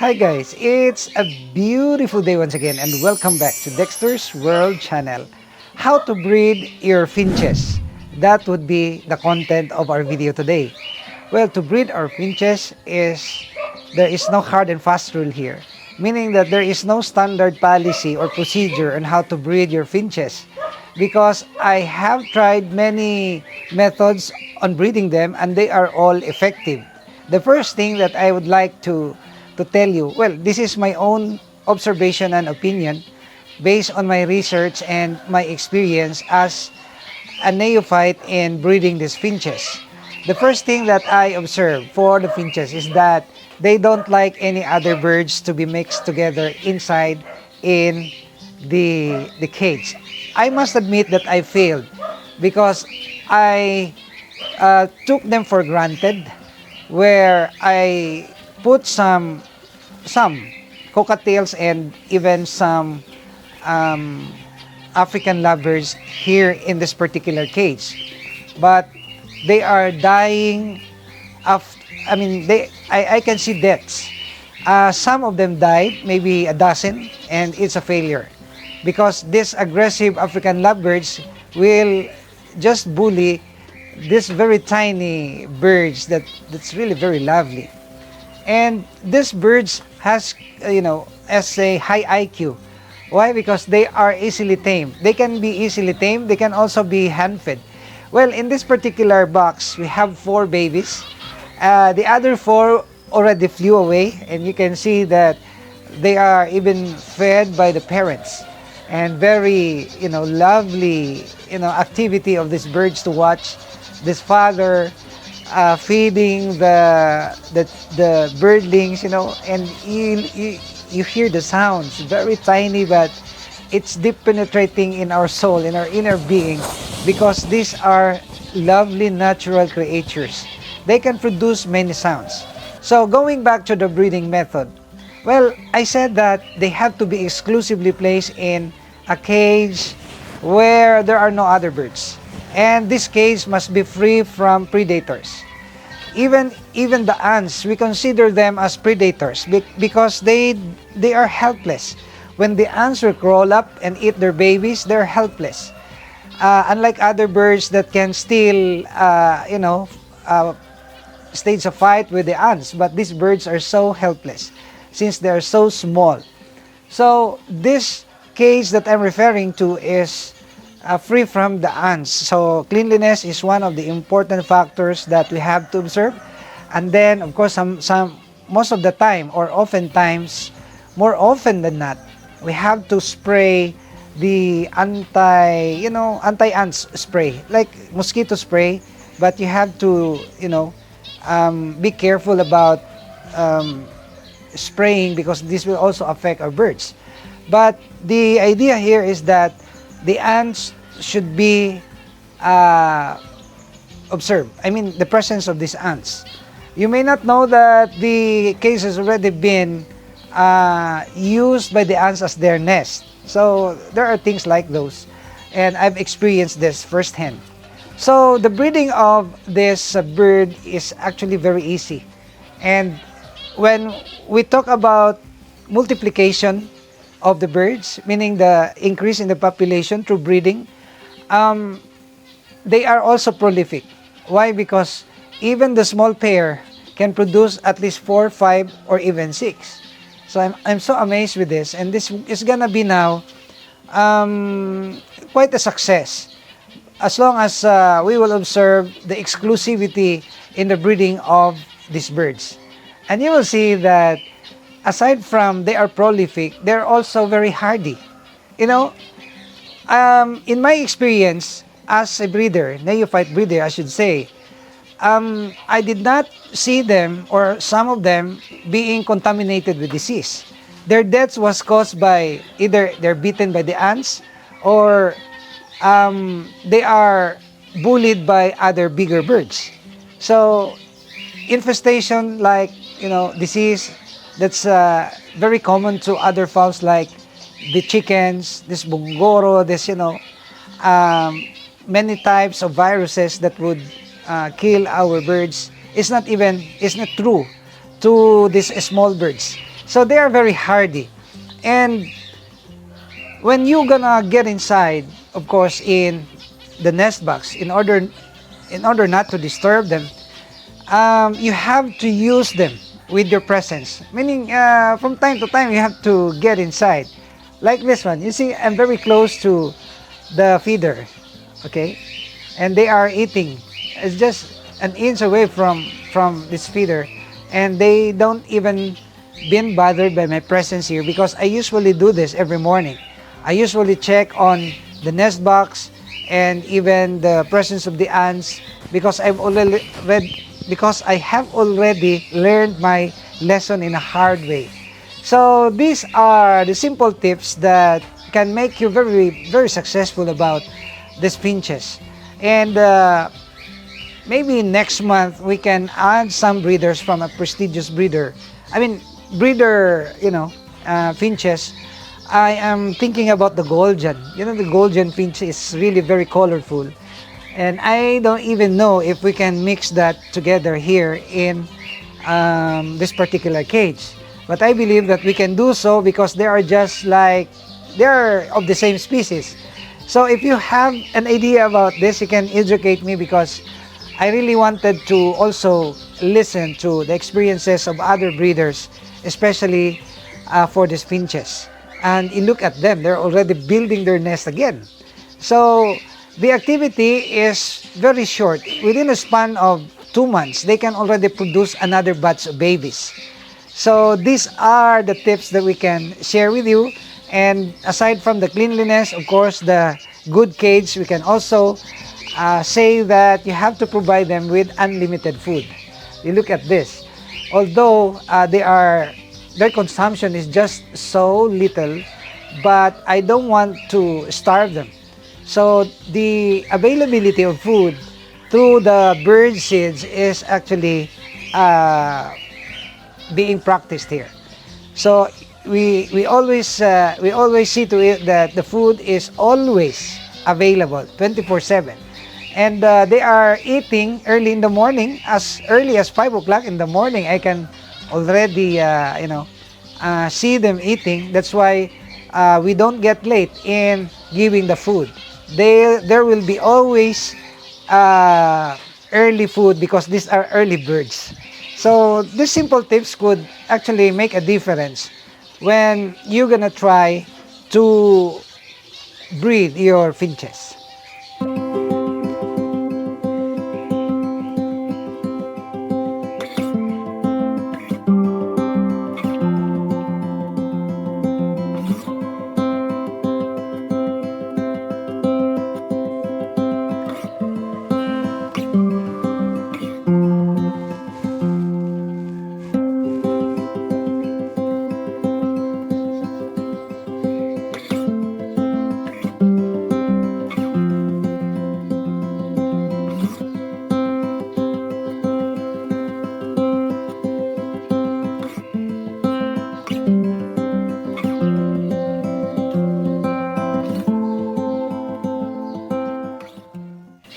Hi guys, it's a beautiful day once again and welcome back to Dexter's World Channel. How to breed your finches. That would be the content of our video today. Well, to breed our finches there is no hard and fast rule here, meaning that there is no standard policy or procedure on how to breed your finches because I have tried many methods on breeding them and they are all effective. The first thing that I would like to tell you, well, this is my own observation and opinion based on my research and my experience as a neophyte in breeding these finches. The first thing that I observe for the finches is that they don't like any other birds to be mixed together inside in the cage. I must admit that I failed because I took them for granted where I put some cockatiels and even some African lovebirds here in this particular cage, but they are dying of, I can see deaths. Some of them died, maybe a dozen, and it's a failure because these aggressive African lovebirds will just bully these very tiny birds that's really very lovely. And these birds has, as a high IQ. Why? Because they are easily tamed. They can be easily tamed. They can also be hand-fed. Well, in this particular box, we have 4 babies. The other 4 already flew away, and you can see that they are even fed by the parents. And very, lovely, activity of these birds to watch. This father feeding the birdlings, and you hear the sounds, very tiny, but it's deep penetrating in our soul, in our inner being, because these are lovely natural creatures. They can produce many sounds. So going back to the breeding method, well, I said that they have to be exclusively placed in a cage where there are no other birds. And this cage must be free from predators. Even the ants, we consider them as predators because they are helpless. When the ants will crawl up and eat their babies, they're helpless. Unlike other birds that can still, stage a fight with the ants, but these birds are so helpless since they are so small. So this cage that I'm referring to is free from the ants. So cleanliness is one of the important factors that we have to observe. And then, of course, most of the time, or oftentimes, more often than not, we have to spray the anti-ants spray, like mosquito spray. But you have to, be careful about spraying because this will also affect our birds. But the idea here is that the ants should be observed. I mean, the presence of these ants. You may not know that the cage has already been used by the ants as their nest. So there are things like those. And I've experienced this firsthand. So the breeding of this bird is actually very easy. And when we talk about multiplication of the birds, meaning the increase in the population through breeding, they are also prolific. Why? Because even the small pair can produce at least 4, 5, or even 6. So I'm so amazed with this, and this is gonna be now quite a success as long as we will observe the exclusivity in the breeding of these birds. And you will see that aside from they are prolific, they're also very hardy. In my experience as a breeder, neophyte breeder, I should say, I did not see them or some of them being contaminated with disease. Their deaths was caused by either they're bitten by the ants or they are bullied by other bigger birds. So infestation like, disease, that's very common to other fowls like the chickens, this bungoro, this, many types of viruses that would kill our birds. It's not true to these small birds. So they are very hardy. And when you gonna get inside, of course, in the nest box, in order not to disturb them, you have to use them with your presence. Meaning, from time to time, you have to get inside. Like this one, you see, I'm very close to the feeder, okay? And they are eating. It's just an inch away from this feeder, and they don't even been bothered by my presence here because I usually do this every morning. I usually check on the nest box and even the presence of the ants because because I have already learned my lesson in a hard way. So these are the simple tips that can make you very, very successful about these finches. And maybe next month we can add some breeders from a prestigious breeder. I mean, breeder, finches. I am thinking about the Golden. The Golden finch is really very colorful. And I don't even know if we can mix that together here in this particular cage. But I believe that we can do so because they are just like, they're of the same species. So if you have an idea about this, you can educate me because I really wanted to also listen to the experiences of other breeders, especially for these finches. And you look at them, they're already building their nest again. So the activity is very short. Within a span of 2 months, they can already produce another batch of babies. So these are the tips that we can share with you. And aside from the cleanliness, of course, the good cage, we can also say that you have to provide them with unlimited food. You look at this. Although their consumption is just so little, but I don't want to starve them. So the availability of food through the bird seeds is actually being practiced here. So we always see to it that the food is always available 24/7, and they are eating early in the morning. As early as 5 o'clock in the morning, I can already see them eating. That's why we don't get late in giving the food. There will be always early food because these are early birds. So these simple tips could actually make a difference when you're gonna try to breed your finches.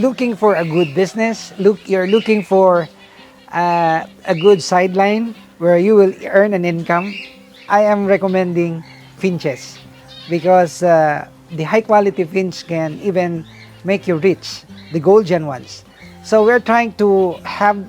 Looking for a good business, you're looking for a good sideline where you will earn an income, I am recommending finches because the high quality finch can even make you rich, the Golden ones. So we're trying to have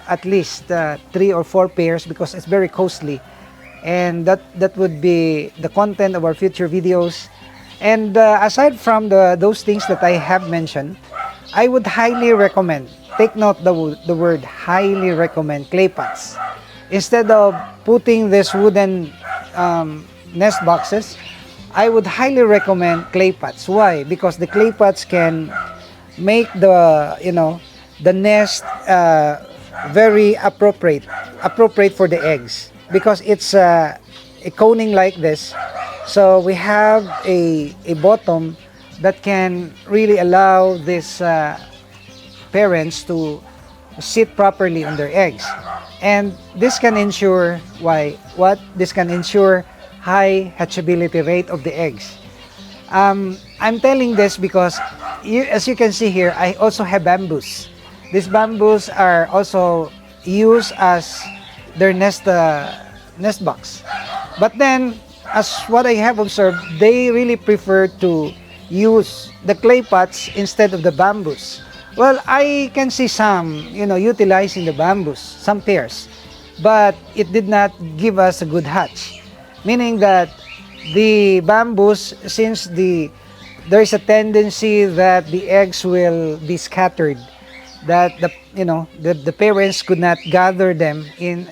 at least 3 or 4 pairs because it's very costly, and that would be the content of our future videos. And aside from those things that I have mentioned, I would highly recommend, take note the word highly recommend, clay pots. Instead of putting this wooden nest boxes, I would highly recommend clay pots. Why? Because the clay pots can make the nest very appropriate for the eggs because it's a coning like this. So we have a bottom that can really allow these parents to sit properly on their eggs, and this can ensure this can ensure high hatchability rate of the eggs. I'm telling this because as you can see here, I also have bamboos. These bamboos are also used as their nest box. But then, as what I have observed, they really prefer to use the clay pots instead of the bamboos. Well, I can see some, utilizing the bamboos, some pairs, but it did not give us a good hatch. Meaning that the bamboos, since there is a tendency that the eggs will be scattered, that the parents could not gather them in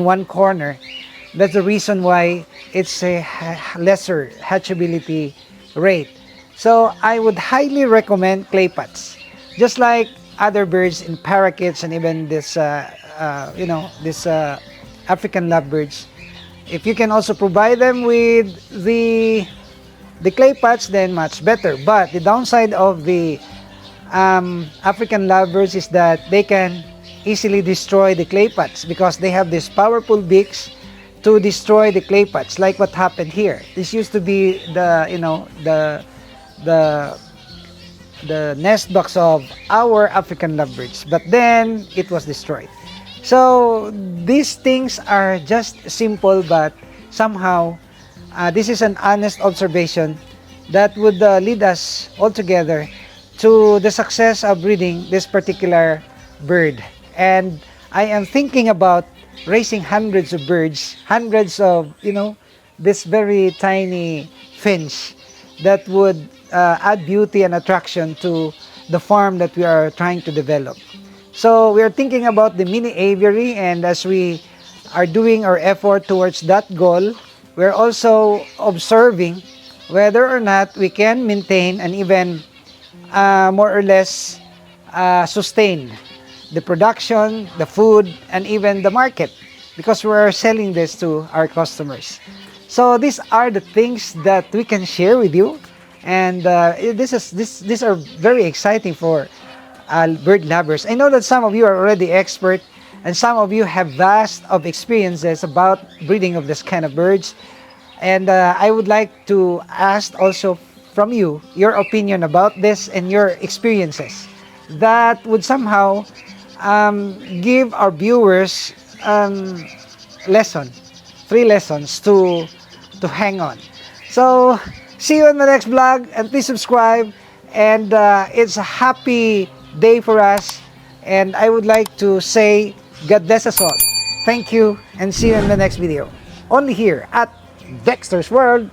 one corner. That's the reason why it's a lesser hatchability rate. So I would highly recommend clay pots, just like other birds in parakeets and even this African lovebirds. If you can also provide them with the clay pots, then much better. But the downside of the African lovebirds is that they can easily destroy the clay pots because they have these powerful beaks to destroy the clay pots, like what happened here. This used to be the nest box of our African lovebirds, but then it was destroyed. So these things are just simple, but somehow this is an honest observation that would lead us all together to the success of breeding this particular bird. And I am thinking about raising hundreds of birds, hundreds of, this very tiny finch that would add beauty and attraction to the farm that we are trying to develop. So we are thinking about the mini aviary, and as we are doing our effort towards that goal, we're also observing whether or not we can maintain and even more or less sustain the production, the food, and even the market, because we're selling this to our customers. So these are the things that we can share with you, and these are very exciting for bird lovers. I know that some of you are already expert, and some of you have vast of experiences about breeding of this kind of birds. And I would like to ask also from you your opinion about this and your experiences that would somehow give our viewers three lessons to hang on. So see you in the next vlog, and please subscribe. And it's a happy day for us, and I would like to say God bless us all. Thank you, and see you in the next video, only here at Dexter's World.